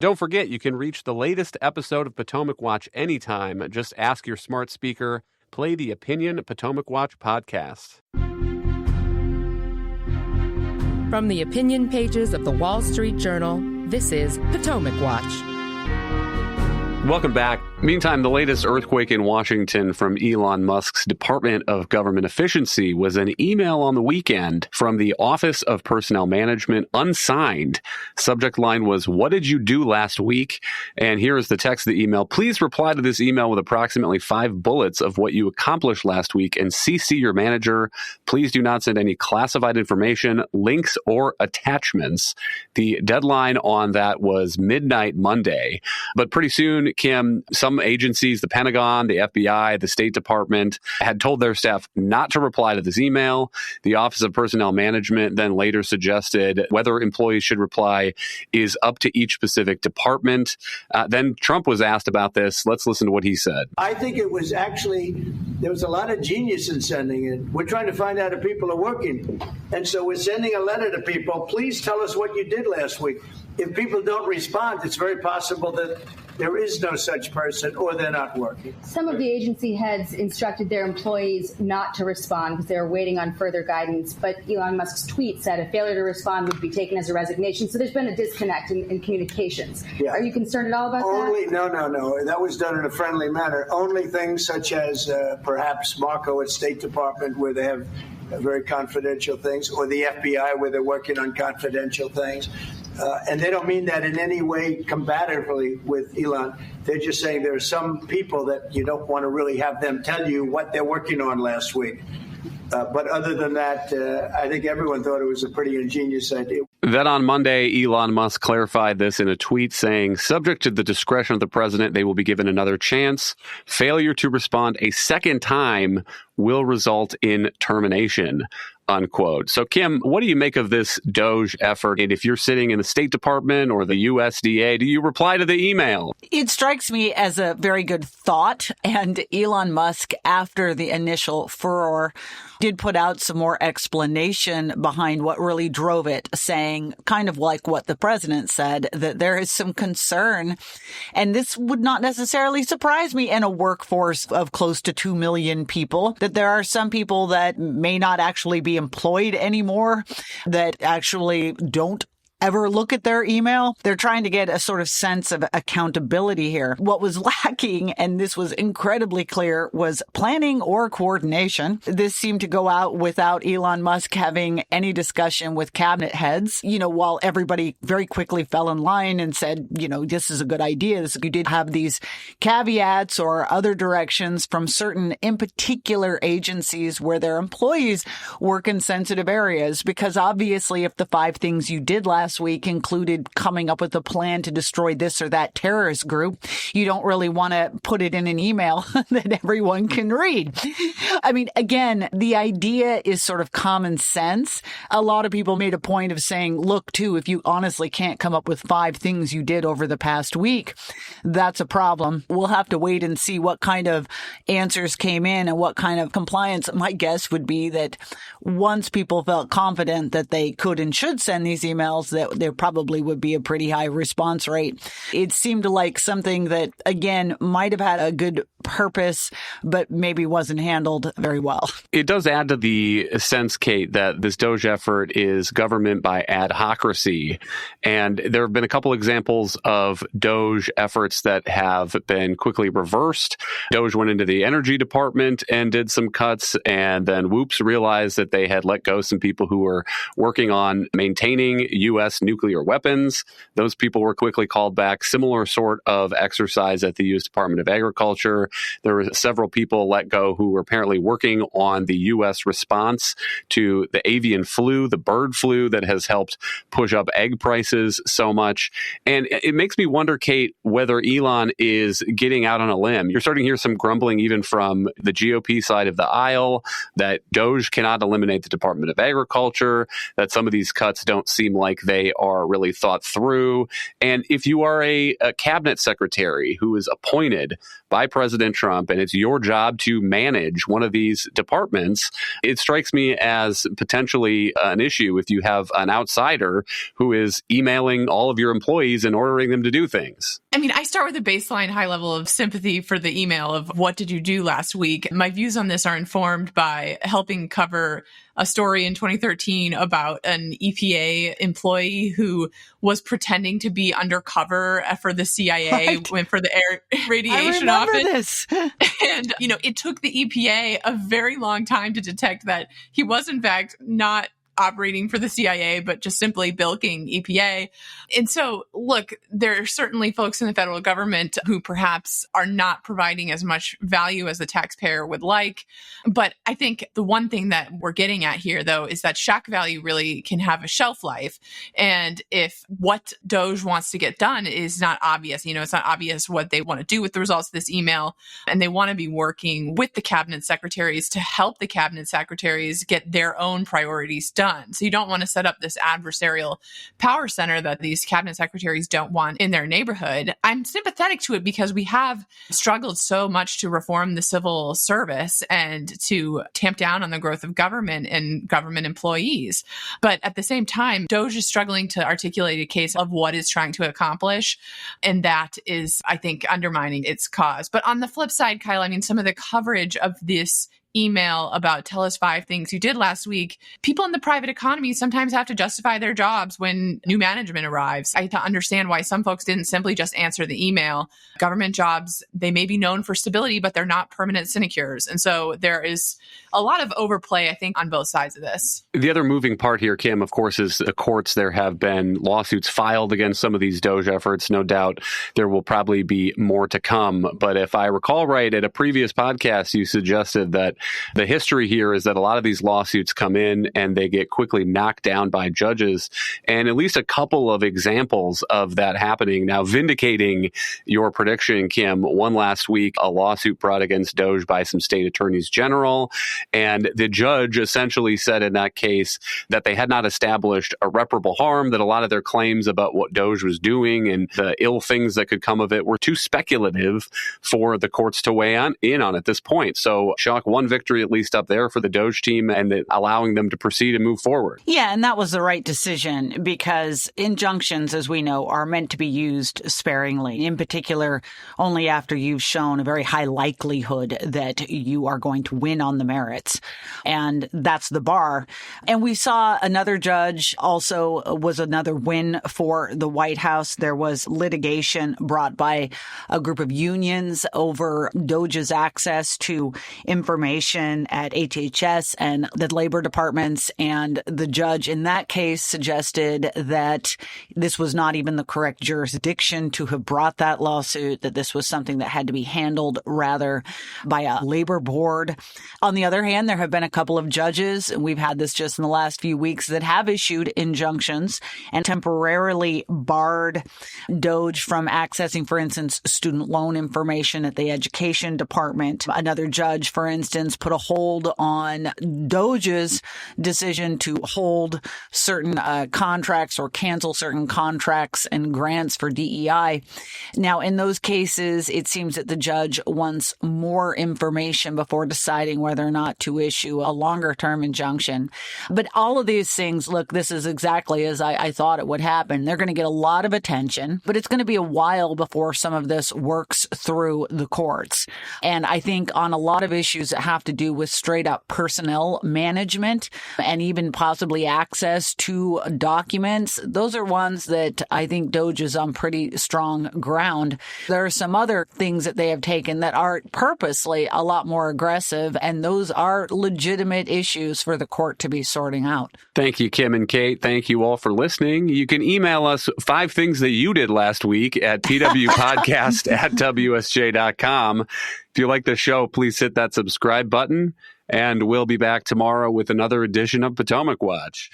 Don't forget, you can reach the latest episode of Potomac Watch anytime. Just ask your smart speaker, play the Opinion Potomac Watch podcast. From the opinion pages of the Wall Street Journal, this is Potomac Watch. Welcome back. Meantime, the latest earthquake in Washington from Elon Musk's Department of Government Efficiency was an email on the weekend from the Office of Personnel Management, unsigned. Subject line was, "What did you do last week?" And here is the text of the email. "Please reply to this email with approximately 5 bullets of what you accomplished last week and CC your manager. Please do not send any classified information, links, or attachments." The deadline on that was midnight Monday. But pretty soon, Kim, some agencies, the Pentagon, the FBI, the State Department, had told their staff not to reply to this email. The Office of Personnel Management then later suggested whether employees should reply is up to each specific department. Then Trump was asked about this. Let's listen to what he said. I think it was actually, there was a lot of genius in sending it. We're trying to find out if people are working. And so we're sending a letter to people. Please tell us what you did last week. If people don't respond, it's very possible that there is no such person or they're not working. Some of the agency heads instructed their employees not to respond because they were waiting on further guidance. But Elon Musk's tweet said a failure to respond would be taken as a resignation. So there's been a disconnect in communications. Yeah. Are you concerned at all about that? No. That was done in a friendly manner. Only things such as perhaps Marco at State Department, where they have very confidential things, or the FBI, where they're working on confidential things. And they don't mean that in any way combatively with Elon. They're just saying there are some people that you don't want to really have them tell you what they're working on last week. But other than that, I think everyone thought it was a pretty ingenious idea. Then on Monday, Elon Musk clarified this in a tweet saying, subject to the discretion of the president, they will be given another chance. Failure to respond a second time will result in termination, unquote. So, Kim, what do you make of this DOGE effort? And if you're sitting in the State Department or the USDA, do you reply to the email? It strikes me as a very good thought. And Elon Musk, after the initial furor, did put out some more explanation behind what really drove it, saying kind of like what the president said, that there is some concern. And this would not necessarily surprise me in a workforce of close to 2 million people, that there are some people that may not actually be employed anymore, that actually don't ever look at their email. They're trying to get a sort of sense of accountability here. What was lacking, and this was incredibly clear, was planning or coordination. This seemed to go out without Elon Musk having any discussion with cabinet heads, while everybody very quickly fell in line and said, this is a good idea. You did have these caveats or other directions from certain in particular agencies where their employees work in sensitive areas, because obviously if the 5 things you did last week included coming up with a plan to destroy this or that terrorist group, you don't really want to put it in an email that everyone can read. I mean, again, the idea is sort of common sense. A lot of people made a point of saying, look, too, if you honestly can't come up with 5 things you did over the past week, that's a problem. We'll have to wait and see what kind of answers came in and what kind of compliance. My guess would be that once people felt confident that they could and should send these emails, that there probably would be a pretty high response rate. It seemed like something that, again, might have had a good purpose, but maybe wasn't handled very well. It does add to the sense, Kate, that this DOGE effort is government by adhocracy. And there have been a couple examples of DOGE efforts that have been quickly reversed. DOGE went into the Energy Department and did some cuts, and then whoops, realized that they had let go some people who were working on maintaining U.S. nuclear weapons. Those people were quickly called back. Similar sort of exercise at the U.S. Department of Agriculture. There were several people let go who were apparently working on the U.S. response to the avian flu, the bird flu that has helped push up egg prices so much. And it makes me wonder, Kate, whether Elon is getting out on a limb. You're starting to hear some grumbling even from the GOP side of the aisle that DOGE cannot eliminate the Department of Agriculture, that some of these cuts don't seem like they they are really thought through. And if you are a cabinet secretary who is appointed by President Trump and it's your job to manage one of these departments, it strikes me as potentially an issue if you have an outsider who is emailing all of your employees and ordering them to do things. I mean, I start with a baseline high level of sympathy for the email of what did you do last week? My views on this are informed by helping cover a story in 2013 about an EPA employee who was pretending to be undercover for the CIA for the Air Radiation Office. And, it took the EPA a very long time to detect that he was, in fact, not operating for the CIA, but just simply bilking EPA. And so, look, there are certainly folks in the federal government who perhaps are not providing as much value as the taxpayer would like. But I think the one thing that we're getting at here, though, is that shock value really can have a shelf life. And if what DOGE wants to get done is not obvious, it's not obvious what they want to do with the results of this email, and they want to be working with the cabinet secretaries to help the cabinet secretaries get their own priorities done. So you don't want to set up this adversarial power center that these cabinet secretaries don't want in their neighborhood. I'm sympathetic to it because we have struggled so much to reform the civil service and to tamp down on the growth of government and government employees. But at the same time, DOGE is struggling to articulate a case of what it's trying to accomplish. And that is, I think, undermining its cause. But on the flip side, Kyle, I mean, some of the coverage of this email about tell us 5 things you did last week, people in the private economy sometimes have to justify their jobs when new management arrives. I understand why some folks didn't simply just answer the email. Government jobs, they may be known for stability, but they're not permanent sinecures. And so there is a lot of overplay, I think, on both sides of this. The other moving part here, Kim, of course, is the courts. There have been lawsuits filed against some of these DOGE efforts. No doubt there will probably be more to come. But if I recall right, at a previous podcast, you suggested that the history here is that a lot of these lawsuits come in and they get quickly knocked down by judges. And at least a couple of examples of that happening. Now, vindicating your prediction, Kim, one last week, a lawsuit brought against DOGE by some state attorneys general. And the judge essentially said in that case that they had not established irreparable harm, that a lot of their claims about what DOGE was doing and the ill things that could come of it were too speculative for the courts to weigh in on at this point. So, Shock, one victory at least up there for the DOGE team and allowing them to proceed and move forward. Yeah, and that was the right decision because injunctions, as we know, are meant to be used sparingly, in particular, only after you've shown a very high likelihood that you are going to win on the merits. And that's the bar. And we saw another judge also was another win for the White House. There was litigation brought by a group of unions over DOGE's access to information at HHS and the labor departments. And the judge in that case suggested that this was not even the correct jurisdiction to have brought that lawsuit, that this was something that had to be handled rather by a labor board. On the other hand, there have been a couple of judges, and we've had this just in the last few weeks, that have issued injunctions and temporarily barred DOGE from accessing, for instance, student loan information at the education department. Another judge, for instance, put a hold on DOGE's decision to hold certain contracts or cancel certain contracts and grants for DEI. Now, in those cases, it seems that the judge wants more information before deciding whether or not to issue a longer-term injunction. But all of these things, look, this is exactly as I thought it would happen. They're going to get a lot of attention, but it's going to be a while before some of this works through the courts. And I think on a lot of issues that have to do with straight-up personnel management and even possibly access to documents, those are ones that I think DOGE is on pretty strong ground. There are some other things that they have taken that are purposely a lot more aggressive, and those are legitimate issues for the court to be sorting out. Thank you, Kim and Kate. Thank you all for listening. You can email us 5 things that you did last week at pwpodcast@wsj.com. If you like the show, please hit that subscribe button, and we'll be back tomorrow with another edition of Potomac Watch.